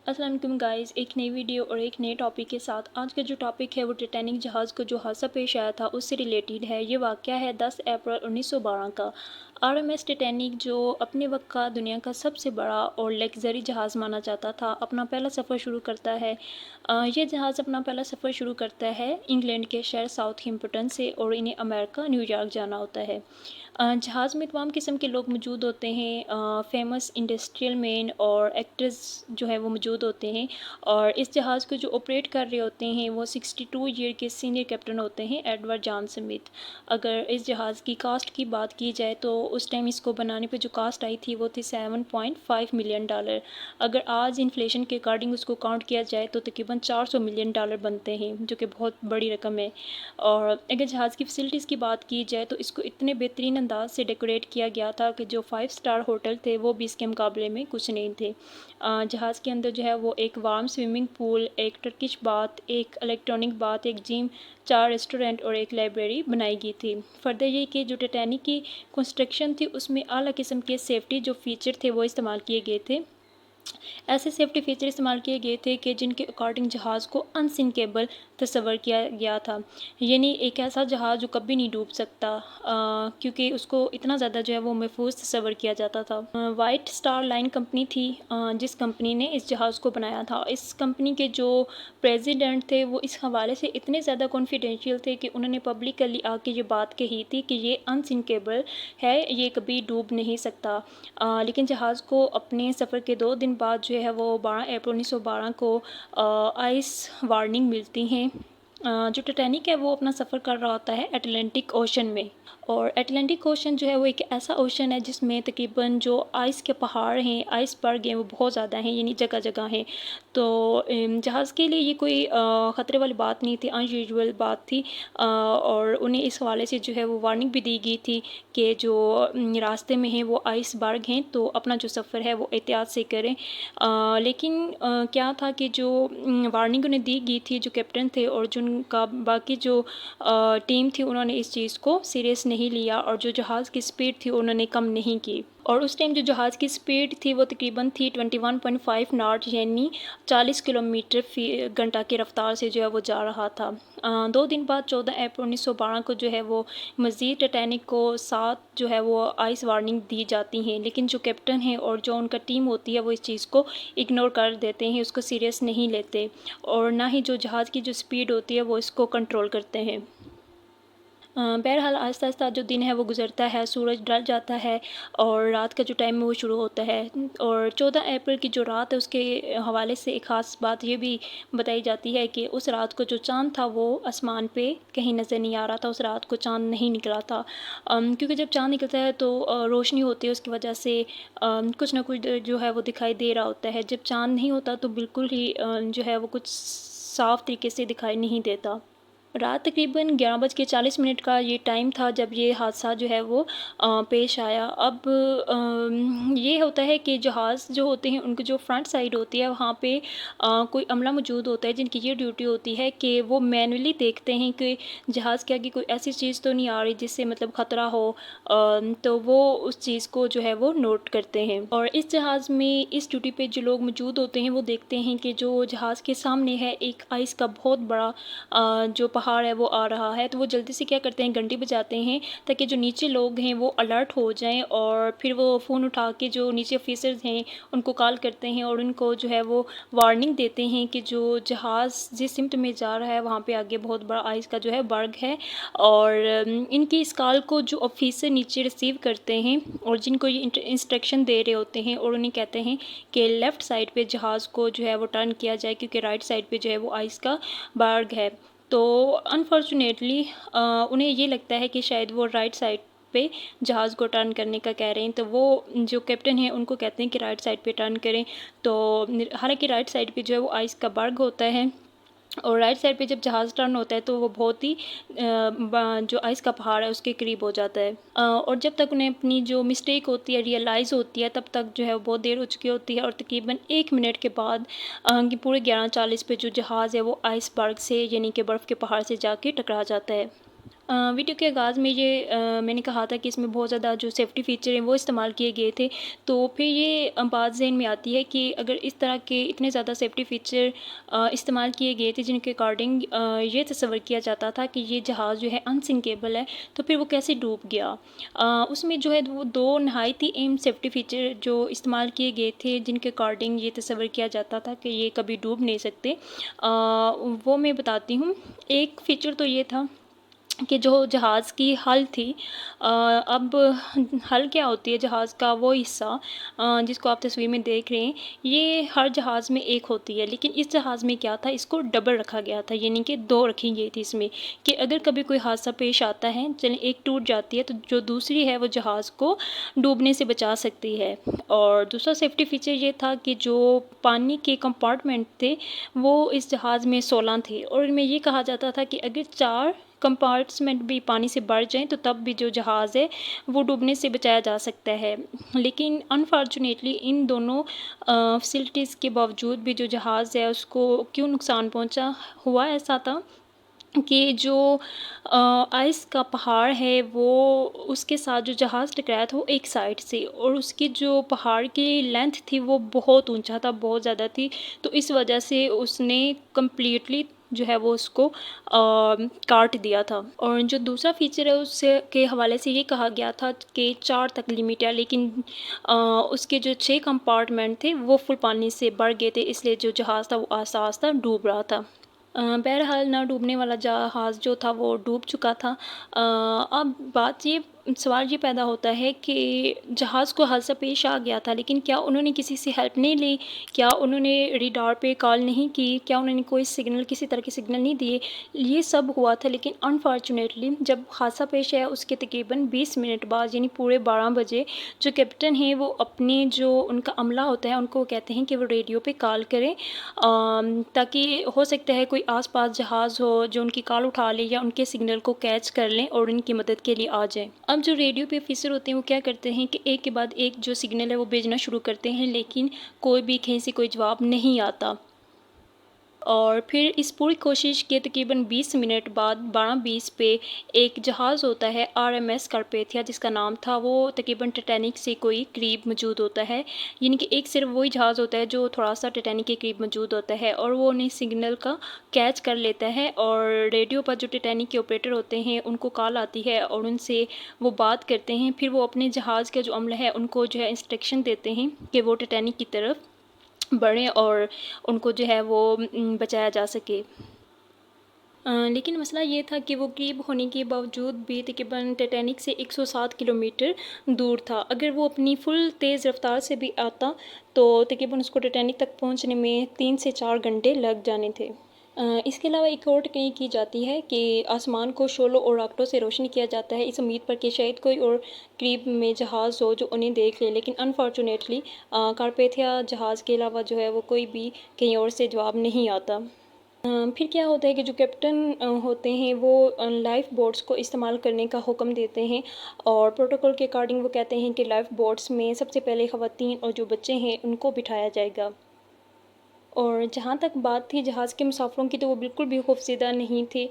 السلام علیکم گائز، ایک نئی ویڈیو اور ایک نئے ٹاپک کے ساتھ آج کا جو ٹاپک ہے وہ ٹیٹینک جہاز کو جو حادثہ پیش آیا تھا اس سے ریلیٹڈ ہے۔ یہ واقعہ ہے 10 اپریل 1912 کا۔ RMS ٹیٹینک جو اپنے وقت کا دنیا کا سب سے بڑا اور لگژری جہاز مانا جاتا تھا اپنا پہلا سفر شروع کرتا ہے۔ یہ جہاز اپنا پہلا سفر شروع کرتا ہے انگلینڈ کے شہر ساؤتھ ہمپٹن سے اور انہیں امریکہ نیو یارک جانا ہوتا ہے۔ جہاز میں تمام قسم کے لوگ موجود ہوتے ہیں، فیمس انڈسٹریل مین اور ایکٹرز جو ہے وہ موجود ہوتے ہیں، اور اس جہاز کو جو آپریٹ کر رہے ہوتے ہیں وہ 62 ایئر کے سینئر کیپٹن ہوتے ہیں ایڈورڈ جان سمتھ۔ اگر اس جہاز کی کاسٹ کی بات کی جائے تو اس ٹائم اس کو بنانے پہ جو کاسٹ آئی تھی وہ تھی $7.5 ملین۔ اگر آج انفلیشن کے اکارڈنگ اس کو کاؤنٹ کیا جائے تو تقریباً $400 ملین بنتے ہیں، جو کہ بہت بڑی رقم ہے۔ اور اگر جہاز کی فیسلٹیز کی بات کی جائے تو اس کو اتنے بہترین انداز سے ڈیکوریٹ کیا گیا تھا کہ جو 5 اسٹار ہوٹل تھے وہ بھی اس کے مقابلے میں کچھ نہیں تھے۔ جہاز کے اندر جو ہے وہ ایک وارم سوئمنگ پول، ایک ٹرکش باتھ، ایک الیکٹرانک باتھ، ایک جم، 4 ریسٹورنٹ اور ایک لائبریری بنائی گئی تھی۔ فردر یہ کہ جو ٹیٹینک کی کنسٹرکشن تھی اس میں اعلیٰ قسم کے سیفٹی جو فیچر تھے وہ استعمال کیے گئے تھے۔ ایسے سیفٹی فیچر استعمال کیے گئے تھے کہ جن کے اکارڈنگ جہاز کو انسنکیبل تصور کیا گیا تھا، یعنی ایک ایسا جہاز جو کبھی نہیں ڈوب سکتا، کیونکہ اس کو اتنا زیادہ جو ہے وہ محفوظ تصور کیا جاتا تھا۔ وائٹ سٹار لائن کمپنی تھی جس کمپنی نے اس جہاز کو بنایا تھا۔ اس کمپنی کے جو پریزیڈنٹ تھے وہ اس حوالے سے اتنے زیادہ کانفیڈینشیل تھے کہ انہوں نے پبلکلی آ کے یہ بات کہی تھی کہ یہ انسنکیبل ہے، یہ کبھی ڈوب نہیں سکتا۔ لیکن جہاز کو اپنے سفر کے 2 دن بعد جو ہے وہ 12 اپریل 1912 کو آئس وارننگ ملتی ہیں۔ جو ٹیٹینک ہے وہ اپنا سفر کر رہا ہوتا ہے اٹلانٹک اوشن میں، اور اٹلانٹک اوشن جو ہے وہ ایک ایسا اوشن ہے جس میں تقریباً جو آئس کے پہاڑ ہیں، آئس برگ ہیں، وہ بہت زیادہ ہیں، یعنی جگہ جگہ ہیں۔ تو جہاز کے لیے یہ کوئی خطرے والی بات نہیں تھی، ان یوزول بات تھی، اور انہیں اس حوالے سے جو ہے وہ وارننگ بھی دی گئی تھی کہ جو راستے میں ہیں وہ آئس برگ ہیں تو اپنا جو سفر ہے وہ احتیاط سے کریں۔ لیکن کیا تھا کہ جو وارننگ انہیں دی گئی تھی، جو کیپٹن تھے اور جن کا باقی جو ٹیم تھی انہوں نے اس چیز کو سیریس نہیں لیا، اور جو جہاز کی سپیڈ تھی انہوں نے کم نہیں کی، اور اس ٹائم جو جہاز کی سپیڈ تھی وہ تقریباً تھی 21.5 ناٹ، یعنی 40 کلومیٹر فی گھنٹہ کی رفتار سے جو ہے وہ جا رہا تھا۔ 2 دن بعد 14 اپریل 1912 کو جو ہے وہ مزید ٹیٹینک کو 7 جو ہے وہ آئس وارننگ دی جاتی ہیں، لیکن جو کیپٹن ہیں اور جو ان کا ٹیم ہوتی ہے وہ اس چیز کو اگنور کر دیتے ہیں، اس کو سیریس نہیں لیتے، اور نہ ہی جو جہاز کی جو سپیڈ ہوتی ہے وہ اس کو کنٹرول کرتے ہیں۔ بہرحال آہستہ آہستہ جو دن ہے وہ گزرتا ہے، سورج ڈھل جاتا ہے اور رات کا جو ٹائم ہے وہ شروع ہوتا ہے، اور 14 اپریل کی جو رات ہے اس کے حوالے سے ایک خاص بات یہ بھی بتائی جاتی ہے کہ اس رات کو جو چاند تھا وہ آسمان پہ کہیں نظر نہیں آ رہا تھا، اس رات کو چاند نہیں نکلا تھا، کیونکہ جب چاند نکلتا ہے تو روشنی ہوتی ہے، اس کی وجہ سے کچھ نہ کچھ جو ہے وہ دکھائی دے رہا ہوتا ہے۔ جب چاند نہیں ہوتا تو بالکل ہی جو ہے وہ کچھ صاف طریقے سے دکھائی نہیں دیتا۔ رات تقریباً 11:40 کا یہ ٹائم تھا جب یہ حادثہ جو ہے وہ پیش آیا۔ اب یہ ہوتا ہے کہ جہاز جو ہوتے ہیں ان کی جو فرنٹ سائڈ ہوتی ہے وہاں پہ کوئی عملہ موجود ہوتا ہے جن کی یہ ڈیوٹی ہوتی ہے کہ وہ مینولی دیکھتے ہیں کہ جہاز کے آگے کوئی ایسی چیز تو نہیں آ رہی جس سے مطلب خطرہ ہو، تو وہ اس چیز کو جو ہے وہ نوٹ کرتے ہیں، اور اس جہاز میں اس ڈیوٹی پہ جو لوگ موجود ہوتے ہیں وہ دیکھتے ہیں کہ جو جہاز کے سامنے ہے ایک آئس کا بہت بڑا جو پہاڑ ہے وہ آ رہا ہے، تو وہ جلدی سے کیا کرتے ہیں، گھنٹی بجاتے ہیں تاکہ جو نیچے لوگ ہیں وہ الرٹ ہو جائیں، اور پھر وہ فون اٹھا کے جو نیچے آفیسرز ہیں ان کو کال کرتے ہیں اور ان کو جو ہے وہ وارننگ دیتے ہیں کہ جو جہاز جس سمت میں جا رہا ہے وہاں پہ آگے بہت بڑا آئس کا جو ہے برگ ہے، اور ان کی اس کال کو جو آفیسر نیچے ریسیو کرتے ہیں اور جن کو یہ انسٹرکشن دے رہے ہوتے ہیں، اور انہیں کہتے ہیں کہ لیفٹ سائڈ پہ جہاز کو جو ہے وہ ٹرن کیا جائے کیونکہ رائٹ سائڈ پہ جو ہے وہ آئس کا برگ ہے۔ تو انفارچونیٹلی انہیں یہ لگتا ہے کہ شاید وہ رائٹ سائڈ پہ جہاز کو ٹرن کرنے کا کہہ رہے ہیں، تو وہ جو کیپٹن ہیں ان کو کہتے ہیں کہ رائٹ سائڈ پہ ٹرن کریں، تو حالانکہ رائٹ سائڈ پہ جو ہے وہ آئس کا برگ ہوتا ہے، اور رائٹ سائڈ پہ جب جہاز ٹرن ہوتا ہے تو وہ بہت ہی جو آئس کا پہاڑ ہے اس کے قریب ہو جاتا ہے، اور جب تک انہیں اپنی جو مسٹیک ہوتی ہے ریئلائز ہوتی ہے تب تک جو ہے بہت دیر ہو چکی ہوتی ہے، اور تقریباً 1 منٹ کے بعد پورے 11:40 پہ جو جہاز ہے وہ آئس برگ سے یعنی کہ برف کے پہاڑ سے جا کے ٹکرا جاتا ہے۔ ویڈیو کے آغاز میں میں نے کہا تھا کہ اس میں بہت زیادہ جو سیفٹی فیچر ہیں وہ استعمال کیے گئے تھے، تو پھر یہ بات ذہن میں آتی ہے کہ اگر اس طرح کے اتنے زیادہ سیفٹی فیچر استعمال کیے گئے تھے جن کے اکارڈنگ یہ تصور کیا جاتا تھا کہ یہ جہاز جو ہے انسنکیبل ہے، تو پھر وہ کیسے ڈوب گیا؟ اس میں جو ہے وہ دو نہایت ہی اہم سیفٹی فیچر جو استعمال کیے گئے تھے جن کے اکارڈنگ یہ تصور کیا جاتا تھا کہ یہ کبھی ڈوب نہیں سکتے، وہ میں بتاتی ہوں۔ ایک فیچر تو یہ تھا کہ جو جہاز کی ہل تھی، اب ہل کیا ہوتی ہے جہاز کا؟ وہ حصہ جس کو آپ تصویر میں دیکھ رہے ہیں، یہ ہر جہاز میں ایک ہوتی ہے، لیکن اس جہاز میں کیا تھا، اس کو ڈبل رکھا گیا تھا، یعنی کہ دو رکھی گئی تھی اس میں، کہ اگر کبھی کوئی حادثہ پیش آتا ہے، چلیں ایک ٹوٹ جاتی ہے تو جو دوسری ہے وہ جہاز کو ڈوبنے سے بچا سکتی ہے۔ اور دوسرا سیفٹی فیچر یہ تھا کہ جو پانی کے کمپارٹمنٹ تھے وہ اس جہاز میں 16 تھے، اور ان میں یہ کہا جاتا تھا کہ اگر 4 کمپارٹمنٹ بھی پانی سے بھر جائیں تو تب بھی جو جہاز ہے وہ ڈوبنے سے بچایا جا سکتا ہے، لیکن انفارچونیٹلی ان دونوں فیسلٹیز کے باوجود بھی جو جہاز ہے اس کو کیوں نقصان پہنچا؟ ہوا ایسا تھا کہ جو آئس کا پہاڑ ہے وہ اس کے ساتھ جو جہاز ٹکرایا تھا وہ ایک سائڈ سے، اور اس کی جو پہاڑ کی لینتھ تھی وہ بہت اونچا تھا، بہت زیادہ تھی، تو اس وجہ سے اس نے کمپلیٹلی جو ہے وہ اس کو کاٹ دیا تھا۔ اور جو دوسرا فیچر ہے اس کے حوالے سے یہ کہا گیا تھا کہ 4 تک لمٹ ہے، لیکن اس کے جو 6 کمپارٹمنٹ تھے وہ فل پانی سے بھر گئے تھے، اس لیے جو جہاز تھا وہ آہستہ آہستہ ڈوب رہا تھا۔ بہرحال نہ ڈوبنے والا جہاز جو تھا وہ ڈوب چکا تھا۔ اب سوال یہ پیدا ہوتا ہے کہ جہاز کو حادثہ پیش آ گیا تھا، لیکن کیا انہوں نے کسی سے ہیلپ نہیں لی؟ کیا انہوں نے ریڈار پہ کال نہیں کی؟ کیا انہوں نے کوئی سگنل، کسی طرح کے سگنل نہیں دیے؟ یہ سب ہوا تھا، لیکن انفارچونیٹلی جب حادثہ پیش آیا اس کے تقریباً 20 منٹ بعد، یعنی پورے 12 بجے، جو کیپٹن ہیں وہ اپنے جو ان کا عملہ ہوتا ہے ان کو کہتے ہیں کہ وہ ریڈیو پہ کال کریں، تاکہ ہو سکتا ہے کوئی آس پاس جہاز ہو جو ان کی کال اٹھا لے یا ان کے سگنل کو کیچ کر لیں اور ان کی مدد کے لیے آ جائیں۔ اب جو ریڈیو پہ آفیسر ہوتے ہیں وہ کیا کرتے ہیں کہ ایک کے بعد ایک جو سگنل ہے وہ بھیجنا شروع کرتے ہیں، لیکن کوئی بھی کہیں سے کوئی جواب نہیں آتا، اور پھر اس پوری کوشش کے تقریباً 20 منٹ بعد 12:20 پہ ایک جہاز ہوتا ہے RMS کارپیتھیا جس کا نام تھا، وہ تقریباً ٹیٹینک سے کوئی قریب موجود ہوتا ہے، یعنی کہ ایک صرف وہی جہاز ہوتا ہے جو تھوڑا سا ٹیٹینک کے قریب موجود ہوتا ہے، اور وہ انہیں سگنل کا کیچ کر لیتا ہے، اور ریڈیو پر جو ٹیٹینک کے آپریٹر ہوتے ہیں ان کو کال آتی ہے اور ان سے وہ بات کرتے ہیں، پھر وہ اپنے جہاز کا جو عملہ ہے ان کو جو ہے انسٹرکشن دیتے ہیں کہ وہ ٹیٹینک کی طرف بڑھیں اور ان کو جو ہے وہ بچایا جا سکے۔ لیکن مسئلہ یہ تھا کہ وہ قریب ہونے کے باوجود بھی تقریباً ٹیٹینک سے 107 کلومیٹر دور تھا، اگر وہ اپنی فل تیز رفتار سے بھی آتا تو تقریباً اس کو ٹیٹینک تک پہنچنے میں 3 سے 4 گھنٹے لگ جانے تھے۔ اس کے علاوہ ایک اور ٹکنیک کی جاتی ہے کہ آسمان کو شعلوں اور راکٹوں سے روشن کیا جاتا ہے اس امید پر کہ شاید کوئی اور قریب میں جہاز ہو جو انہیں دیکھ لے، لیکن انفارچونیٹلی کارپیتھیا جہاز کے علاوہ جو ہے وہ کوئی بھی کہیں اور سے جواب نہیں آتا۔ پھر کیا ہوتا ہے کہ جو کیپٹن ہوتے ہیں وہ لائف بوٹس کو استعمال کرنے کا حکم دیتے ہیں، اور پروٹوکول کے اکارڈنگ وہ کہتے ہیں کہ لائف بوٹس میں سب سے پہلے خواتین اور جو بچے ہیں ان کو بٹھایا جائے گا۔ اور جہاں تک بات تھی جہاز کے مسافروں کی تو وہ بالکل بھی خوفزدہ نہیں تھے،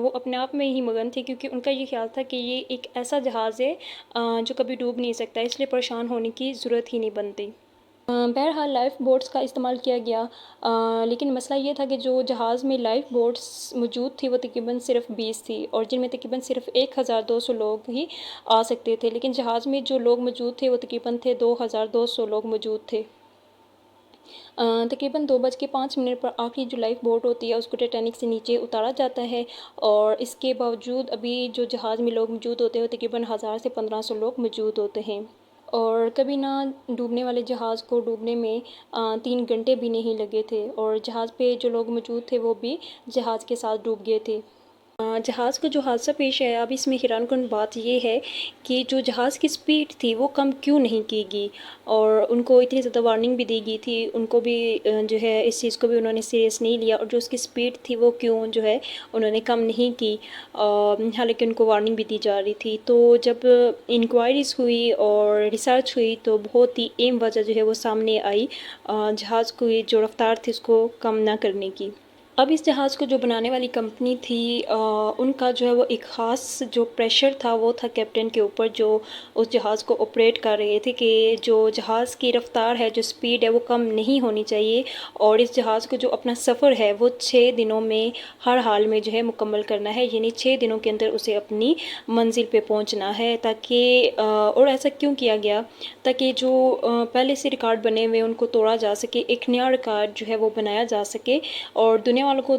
وہ اپنے آپ میں ہی مگن تھے، کیونکہ ان کا یہ خیال تھا کہ یہ ایک ایسا جہاز ہے جو کبھی ڈوب نہیں سکتا، اس لیے پریشان ہونے کی ضرورت ہی نہیں بنتی۔ بہرحال لائف بوٹس کا استعمال کیا گیا، لیکن مسئلہ یہ تھا کہ جو جہاز میں لائف بوٹس موجود تھی وہ تقریباً صرف 20 تھی، اور جن میں تقریباً صرف 1200 لوگ ہی آ سکتے تھے، لیکن جہاز میں جو لوگ موجود تھے وہ تقریباً 2200 لوگ موجود تھے۔ تقریباً 2:05 پر آخری جو لائف بوٹ ہوتی ہے اس کو ٹیٹینک سے نیچے اتارا جاتا ہے، اور اس کے باوجود ابھی جو جہاز میں لوگ موجود ہوتے ہیں وہ تقریباً 1000 سے 1500 لوگ موجود ہوتے ہیں، اور کبھی نہ ڈوبنے والے جہاز کو ڈوبنے میں 3 گھنٹے بھی نہیں لگے تھے، اور جہاز پہ جو لوگ موجود تھے وہ بھی جہاز کے ساتھ ڈوب گئے تھے۔ جہاز کو جو حادثہ پیش آیا، اب اس میں حیران کن بات یہ ہے کہ جو جہاز کی سپیڈ تھی وہ کم کیوں نہیں کی گئی، اور ان کو اتنی زیادہ وارننگ بھی دی گئی تھی، ان کو بھی جو ہے اس چیز کو بھی انہوں نے سیریس نہیں لیا، اور جو اس کی سپیڈ تھی وہ کیوں جو ہے انہوں نے کم نہیں کی، حالانکہ ان کو وارننگ بھی دی جا رہی تھی۔ تو جب انکوائریز ہوئی اور ریسرچ ہوئی تو بہت ہی اہم وجہ جو ہے وہ سامنے آئی جہاز کو جو رفتار تھی اس کو کم نہ کرنے کی۔ اب اس جہاز کو جو بنانے والی کمپنی تھی ان کا جو ہے وہ ایک خاص جو پریشر تھا وہ تھا کیپٹن کے اوپر، جو اس جہاز کو آپریٹ کر رہے تھے کہ جو جہاز کی رفتار ہے، جو سپیڈ ہے وہ کم نہیں ہونی چاہیے، اور اس جہاز کو جو اپنا سفر ہے وہ 6 دنوں میں ہر حال میں جو ہے مکمل کرنا ہے، یعنی 6 دنوں کے اندر اسے اپنی منزل پہ پہنچنا ہے۔ تاکہ اور ایسا کیوں کیا گیا؟ تاکہ جو پہلے سے ریکارڈ بنے ہوئے ان کو توڑا جا سکے، ایک نیا ریکارڈ جو ہے وہ بنایا جا سکے، اور دنیا والوں کو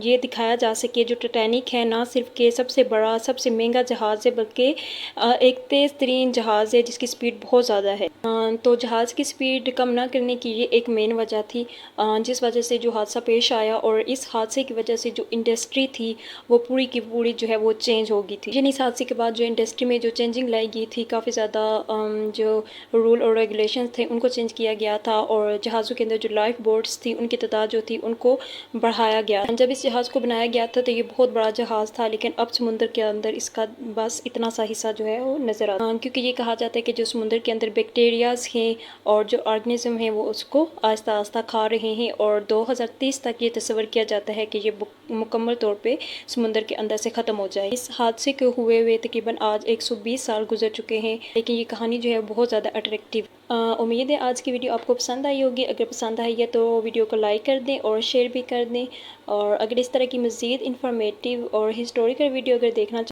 یہ دکھایا جا سکے جو ٹیٹینک ہے نہ صرف کہ سب سے بڑا، سب سے مہنگا جہاز ہے، بلکہ ایک تیز ترین جہاز ہے جس کی سپیڈ بہت زیادہ ہے۔ تو جہاز کی سپیڈ کم نہ کرنے کی یہ ایک مین وجہ تھی، جس وجہ سے جو حادثہ پیش آیا، اور اس حادثے کی وجہ سے جو انڈسٹری تھی وہ پوری کی پوری جو ہے وہ چینج ہو گئی تھی۔ یعنی اس حادثے کے بعد جو انڈسٹری میں جو چینجنگ لائی گئی تھی، کافی زیادہ جو رول اور ریگولیشنز تھے ان کو چینج کیا گیا تھا، اور جہازوں کے اندر جو لائف بوٹس تھی ان کی تعداد جو تھی ان کو بڑھایا گیا۔ جب اس جہاز کو بنایا گیا تھا تو یہ بہت بڑا جہاز تھا، لیکن اب سمندر کے اندر اس کا بس اتنا سا حصہ جو ہے وہ نظر آتا ہے، کیونکہ یہ کہا جاتا ہے کہ جو سمندر کے اندر بیکٹیریاز ہیں اور جو آرگنزم ہیں وہ اس کو آہستہ آہستہ کھا رہے ہیں، اور 2030 تک یہ تصور کیا جاتا ہے کہ یہ مکمل طور پہ سمندر کے اندر سے ختم ہو جائے۔ اس حادثے کے ہوئے تقریباً آج 120 سال گزر چکے ہیں، لیکن یہ کہانی جو ہے بہت زیادہ اٹریکٹیو۔ امید ہے آج کی ویڈیو آپ کو پسند آئی ہوگی۔ اگر پسند آئی ہے تو ویڈیو کو لائک کر دیں اور شیئر بھی کر دیں، اور اگر اس طرح کی مزید انفارمیٹیو اور ہسٹوریکل ویڈیو اگر دیکھنا